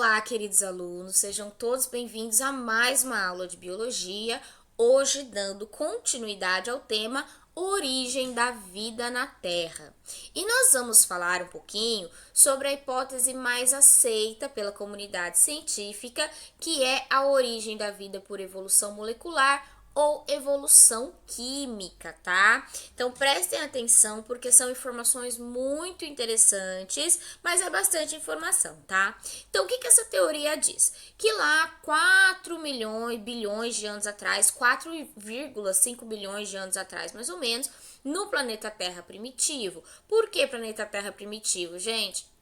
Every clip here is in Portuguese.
Olá, queridos alunos, sejam todos bem-vindos a mais uma aula de biologia, hoje dando continuidade ao tema Origem da Vida na Terra. E nós vamos falar um pouquinho sobre a hipótese mais aceita pela comunidade científica, que é a origem da vida por evolução molecular ou evolução química, tá? Então prestem atenção porque são informações muito interessantes, mas é bastante informação, tá? Então o que essa teoria diz? Que lá 4 bilhões de anos atrás, 4,5 bilhões de anos atrás, mais ou menos, no planeta Terra primitivo. Por que planeta Terra primitivo, gente?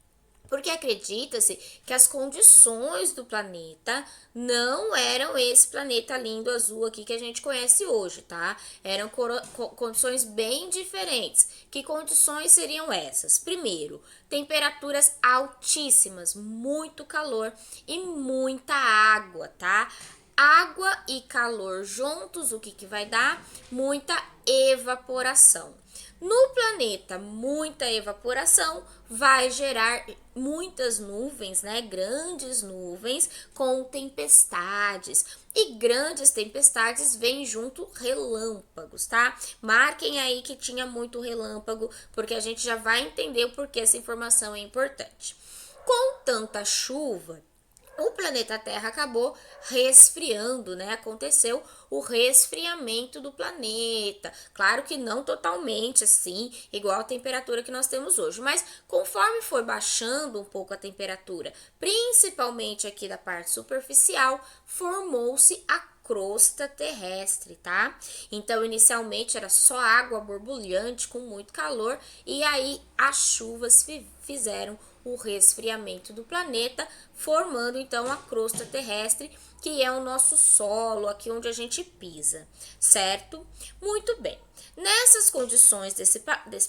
Porque acredita-se que as condições do planeta não eram esse planeta lindo azul aqui que a gente conhece hoje, tá? Eram condições bem diferentes. Que condições seriam essas? Primeiro, temperaturas altíssimas, muito calor e muita água, tá? Água e calor juntos, o que vai dar? Muita evaporação. No planeta, muita evaporação vai gerar muitas nuvens, né? Grandes nuvens com tempestades. E grandes tempestades vêm junto relâmpagos, tá? Marquem aí que tinha muito relâmpago, porque a gente já vai entender o porquê essa informação é importante. Com tanta chuva, o planeta Terra acabou resfriando, né? Aconteceu o resfriamento do planeta. Claro que não totalmente assim, igual a temperatura que nós temos hoje, mas conforme foi baixando um pouco a temperatura, principalmente aqui da parte superficial, formou-se a crosta terrestre, tá? Então, inicialmente era só água borbulhante com muito calor e aí as chuvas fizeram o resfriamento do planeta, formando então a crosta terrestre, que é o nosso solo, aqui onde a gente pisa, certo? Muito bem. Nessas condições desse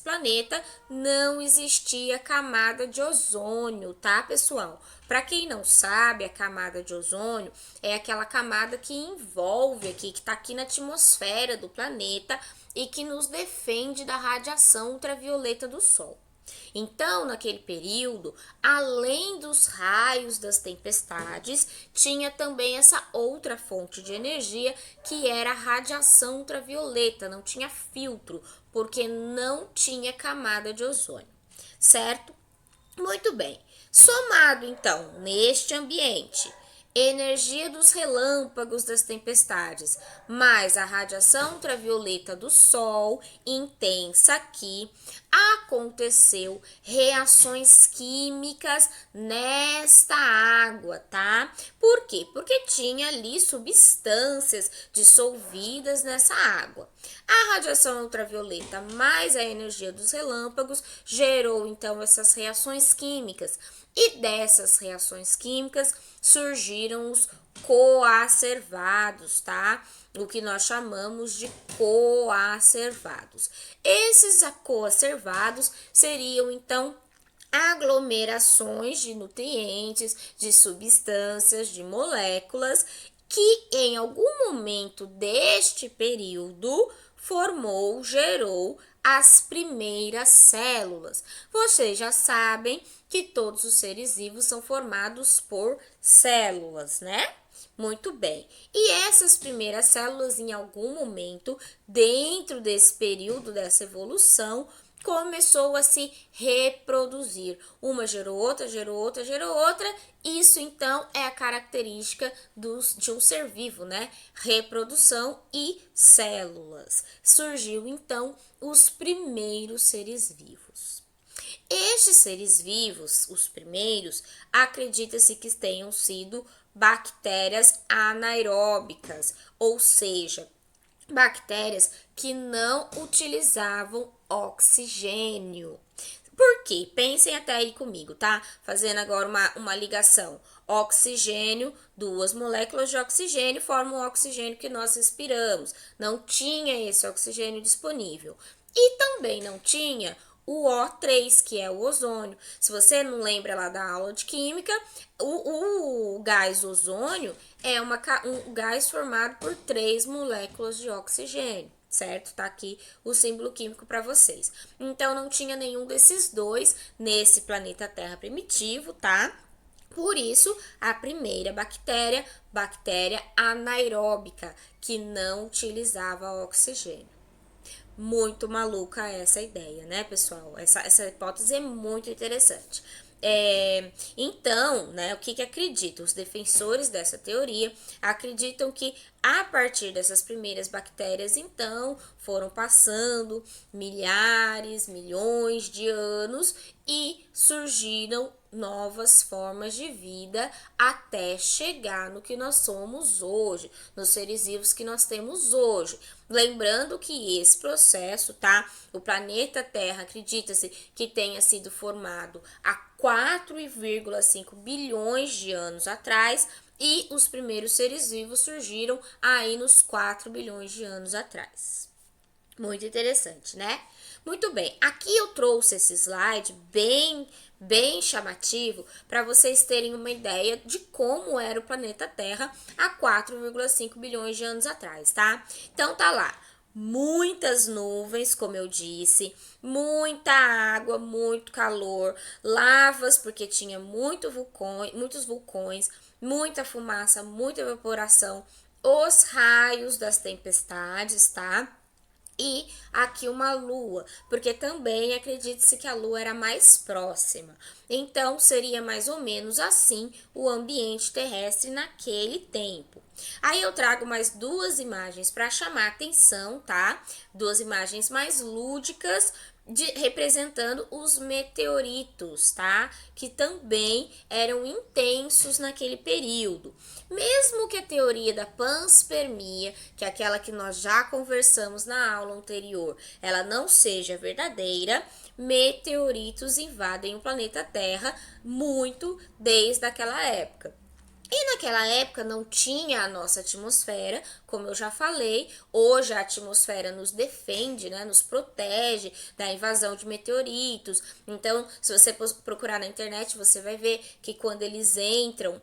planeta, não existia camada de ozônio, tá, pessoal? Para quem não sabe, a camada de ozônio é aquela camada que envolve aqui, que está aqui na atmosfera do planeta e que nos defende da radiação ultravioleta do Sol. Então, naquele período, além dos raios das tempestades, tinha também essa outra fonte de energia que era a radiação ultravioleta, não tinha filtro, porque não tinha camada de ozônio, certo? Muito bem. Somado então neste ambiente, energia dos relâmpagos das tempestades, mais a radiação ultravioleta do Sol, intensa aqui, aconteceu reações químicas nesta água, tá? Por quê? Porque tinha ali substâncias dissolvidas nessa água. A radiação ultravioleta mais a energia dos relâmpagos gerou então essas reações químicas. E dessas reações químicas surgiram os coacervados, tá? O que nós chamamos de coacervados. Esses coacervados seriam então aglomerações de nutrientes, de substâncias, de moléculas que em algum momento deste período gerou as primeiras células. Vocês já sabem que todos os seres vivos são formados por células, né? Muito bem. E essas primeiras células, em algum momento, dentro desse período dessa evolução, começou a se reproduzir. Uma gerou outra, gerou outra, gerou outra. Isso, então, é a característica de um ser vivo, né? Reprodução e células. Surgiu, então, os primeiros seres vivos. Estes seres vivos, os primeiros, acredita-se que tenham sido bactérias anaeróbicas, ou seja, bactérias que não utilizavam oxigênio. Por quê? Pensem até aí comigo, tá? Fazendo agora uma ligação. Oxigênio, duas moléculas de oxigênio formam o oxigênio que nós respiramos. Não tinha esse oxigênio disponível. E também não tinha o O3, que é o ozônio. Se você não lembra lá da aula de química, o gás ozônio é um gás formado por 3 moléculas de oxigênio, certo? Tá aqui o símbolo químico para vocês. Então, não tinha nenhum desses dois nesse planeta Terra primitivo, tá? Por isso, a primeira bactéria anaeróbica, que não utilizava oxigênio. Muito maluca essa ideia, né, pessoal? Essa hipótese é muito interessante. Então, né, o que acreditam? Os defensores dessa teoria acreditam que a partir dessas primeiras bactérias, então, foram passando milhares, milhões de anos e surgiram novas formas de vida até chegar no que nós somos hoje, nos seres vivos que nós temos hoje. Lembrando que esse processo, tá? O planeta Terra, acredita-se que tenha sido formado há 4,5 bilhões de anos atrás e os primeiros seres vivos surgiram aí nos 4 bilhões de anos atrás. Muito interessante, né? Muito bem, aqui eu trouxe esse slide bem chamativo para vocês terem uma ideia de como era o planeta Terra há 4,5 bilhões de anos atrás, tá? Então tá lá, muitas nuvens, como eu disse, muita água, muito calor, lavas, porque tinha muitos vulcões, muita fumaça, muita evaporação, os raios das tempestades, tá? E aqui uma lua, porque também acredita-se que a lua era mais próxima. Então, seria mais ou menos assim o ambiente terrestre naquele tempo. Aí eu trago mais duas imagens para chamar atenção, tá? Duas imagens mais lúdicas representando os meteoritos, tá? Que também eram intensos naquele período. Mesmo que a teoria da panspermia, que é aquela que nós já conversamos na aula anterior, ela não seja verdadeira, meteoritos invadem o planeta Terra muito desde aquela época. E naquela época não tinha a nossa atmosfera, como eu já falei. Hoje a atmosfera nos defende, né, nos protege da invasão de meteoritos. Então, se você procurar na internet, você vai ver que quando eles entram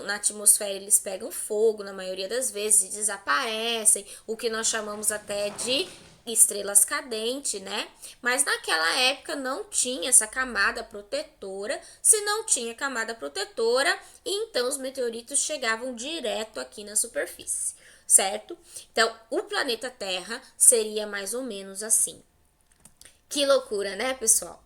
na atmosfera, eles pegam fogo na maioria das vezes e desaparecem, o que nós chamamos até de estrelas cadentes, né? Mas naquela época não tinha essa camada protetora. Se não tinha camada protetora, então os meteoritos chegavam direto aqui na superfície, certo? Então, o planeta Terra seria mais ou menos assim. Que loucura, né, pessoal?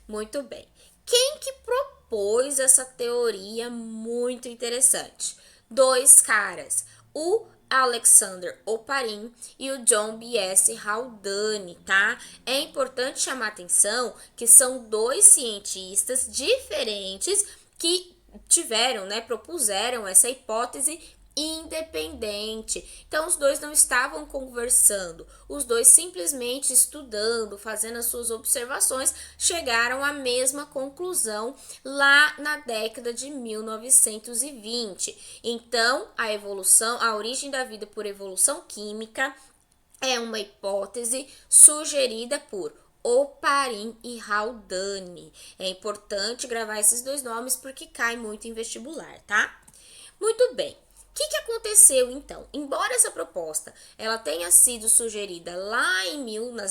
Muito bem. Quem que propôs essa teoria muito interessante? Dois caras. O Alexander Oparin e o John B.S. Haldane, tá? É importante chamar atenção que são dois cientistas diferentes que tiveram, né, propuseram essa hipótese independente. Então, os dois não estavam conversando, os dois simplesmente estudando, fazendo as suas observações, chegaram à mesma conclusão lá na década de 1920. Então, a origem da vida por evolução química é uma hipótese sugerida por Oparin e Haldane. É importante gravar esses dois nomes porque cai muito em vestibular, tá? Muito bem. O que aconteceu então? Embora essa proposta ela tenha sido sugerida lá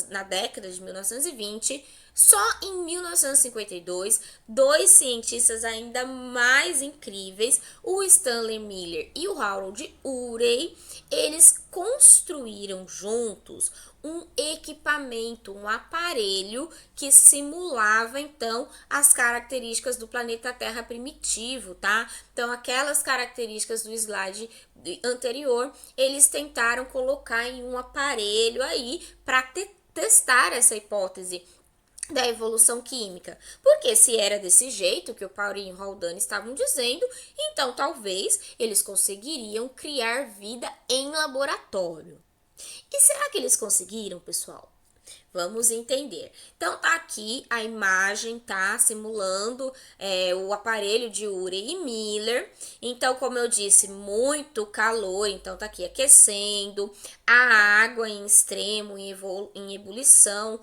na década de 1920, só em 1952, dois cientistas ainda mais incríveis, o Stanley Miller e o Harold Urey, eles construíram juntos um equipamento, um aparelho que simulava então as características do planeta Terra primitivo, tá? Então, aquelas características do slide anterior, eles tentaram colocar em um aparelho aí para testar essa hipótese da evolução química. Porque se era desse jeito que o Paulinho e o Haldane estavam dizendo, então talvez eles conseguiriam criar vida em laboratório. E será que eles conseguiram, pessoal? Vamos entender. Então, tá aqui a imagem, tá? Simulando o aparelho de Urey e Miller. Então, como eu disse, muito calor. Então, tá aqui aquecendo. A água em extremo, em ebulição,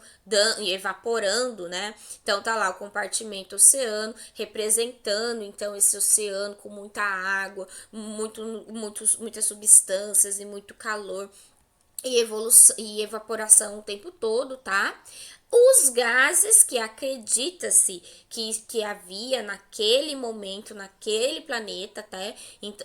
evaporando, né? Então, tá lá o compartimento oceano, representando, então, esse oceano com muita água, muitas substâncias e muito calor e evaporação o tempo todo, tá? os gases que acredita-se que havia naquele momento, naquele planeta, até,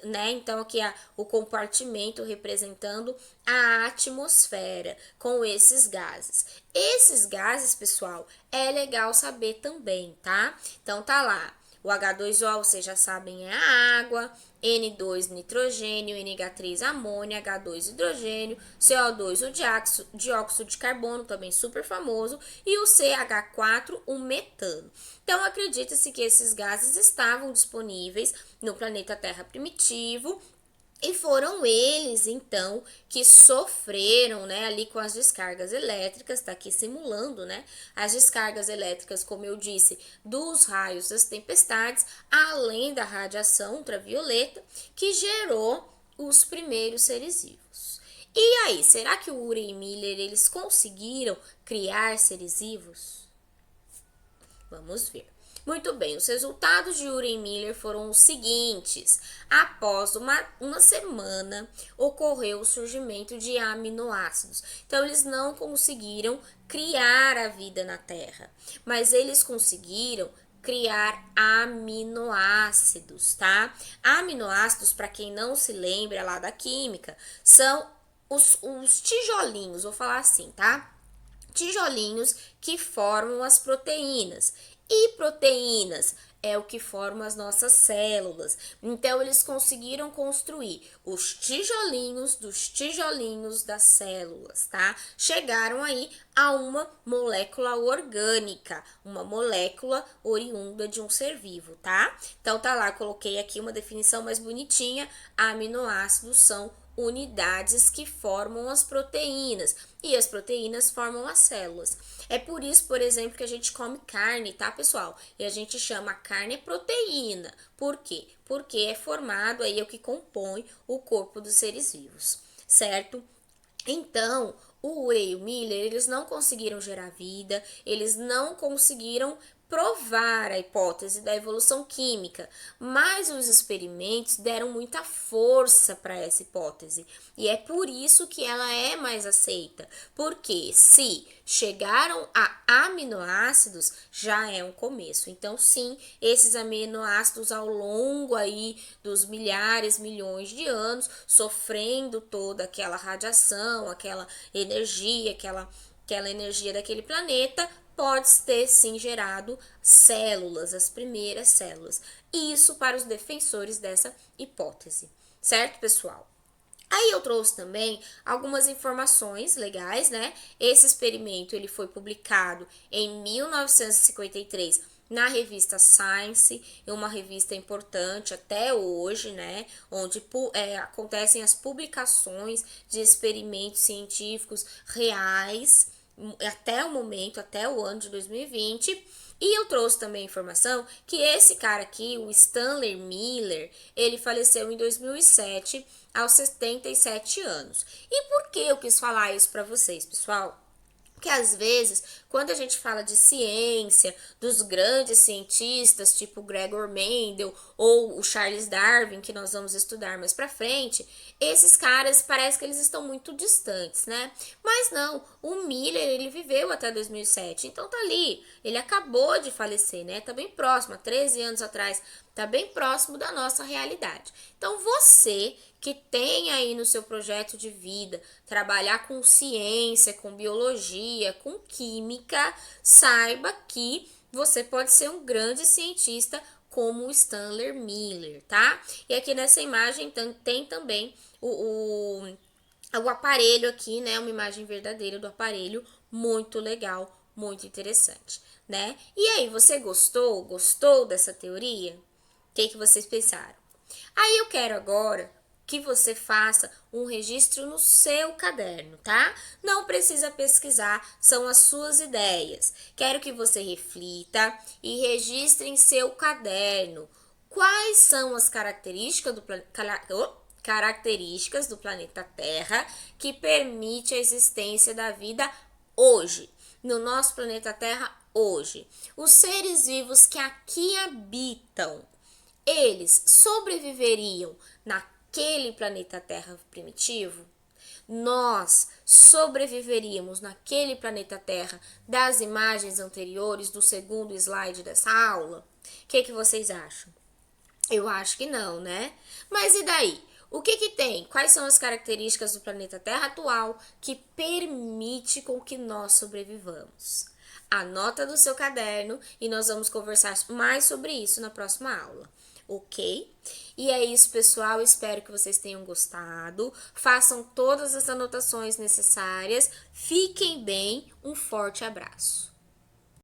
né? Então, aqui o compartimento representando a atmosfera com esses gases. Esses gases, pessoal, é legal saber também, tá? Então, tá lá. O H2O, vocês já sabem, é a água, N2 nitrogênio, NH3 amônia, H2 hidrogênio, CO2 o dióxido de carbono, também super famoso, e o CH4 o metano. Então acredita-se que esses gases estavam disponíveis no planeta Terra primitivo. E foram eles, então, que sofreram, né, ali com as descargas elétricas, tá aqui simulando, né, as descargas elétricas, como eu disse, dos raios das tempestades, além da radiação ultravioleta, que gerou os primeiros seres vivos. E aí, será que o Urey e Miller, eles conseguiram criar seres vivos? Vamos ver. Muito bem, os resultados de Urey e Miller foram os seguintes. Após uma semana, ocorreu o surgimento de aminoácidos. Então, eles não conseguiram criar a vida na Terra, mas eles conseguiram criar aminoácidos, tá? Aminoácidos, para quem não se lembra lá da química, são os tijolinhos, vou falar assim, tá? Tijolinhos que formam as proteínas. E proteínas é o que forma as nossas células. Então, eles conseguiram construir os tijolinhos dos tijolinhos das células, tá? Chegaram aí a uma molécula orgânica, uma molécula oriunda de um ser vivo, tá? Então, tá lá, coloquei aqui uma definição mais bonitinha. Aminoácidos são unidades que formam as proteínas, e as proteínas formam as células. É por isso, por exemplo, que a gente come carne, tá, pessoal? E a gente chama a carne proteína. Por quê? Porque é formado aí o que compõe o corpo dos seres vivos, certo? Então, o Urey e o Miller, eles não conseguiram gerar vida, eles não conseguiram provar a hipótese da evolução química, mas os experimentos deram muita força para essa hipótese. E é por isso que ela é mais aceita, porque se chegaram a aminoácidos, já é um começo. Então, sim, esses aminoácidos ao longo aí dos milhares, milhões de anos, sofrendo toda aquela radiação, aquela energia, aquela energia daquele planeta, pode ter sim gerado células, as primeiras células. Isso para os defensores dessa hipótese, certo, pessoal? Aí eu trouxe também algumas informações legais, né? Esse experimento ele foi publicado em 1953 na revista Science, é uma revista importante até hoje, né? Onde acontecem as publicações de experimentos científicos reais até o momento, até o ano de 2020. E eu trouxe também a informação que esse cara aqui, o Stanley Miller, ele faleceu em 2007, aos 77 anos. E por que eu quis falar isso para vocês, pessoal? Porque às vezes, quando a gente fala de ciência, dos grandes cientistas, tipo Gregor Mendel ou o Charles Darwin, que nós vamos estudar mais pra frente, esses caras parece que eles estão muito distantes, né? Mas não, o Miller, ele viveu até 2007, então tá ali, ele acabou de falecer, né? Tá bem próximo, há 13 anos atrás, tá bem próximo da nossa realidade. Então você que tem aí no seu projeto de vida trabalhar com ciência, com biologia, com química, saiba que você pode ser um grande cientista como o Stanley Miller, tá? E aqui nessa imagem tem também o aparelho aqui, né? Uma imagem verdadeira do aparelho, muito legal, muito interessante, né? E aí, você gostou? Gostou dessa teoria? O que vocês pensaram? Aí eu quero agora que você faça um registro no seu caderno, tá? Não precisa pesquisar, são as suas ideias. Quero que você reflita e registre em seu caderno quais são as características do planeta Terra que permite a existência da vida hoje, no nosso planeta Terra hoje. Os seres vivos que aqui habitam, eles sobreviveriam naquele planeta Terra primitivo? nós sobreviveríamos naquele planeta Terra das imagens anteriores do segundo slide dessa aula? O que vocês acham? Eu acho que não, né? Mas e daí? O que tem? Quais são as características do planeta Terra atual que permite com que nós sobrevivamos? Anota no seu caderno e nós vamos conversar mais sobre isso na próxima aula, ok? E é isso, pessoal. Espero que vocês tenham gostado. Façam todas as anotações necessárias. Fiquem bem. Um forte abraço.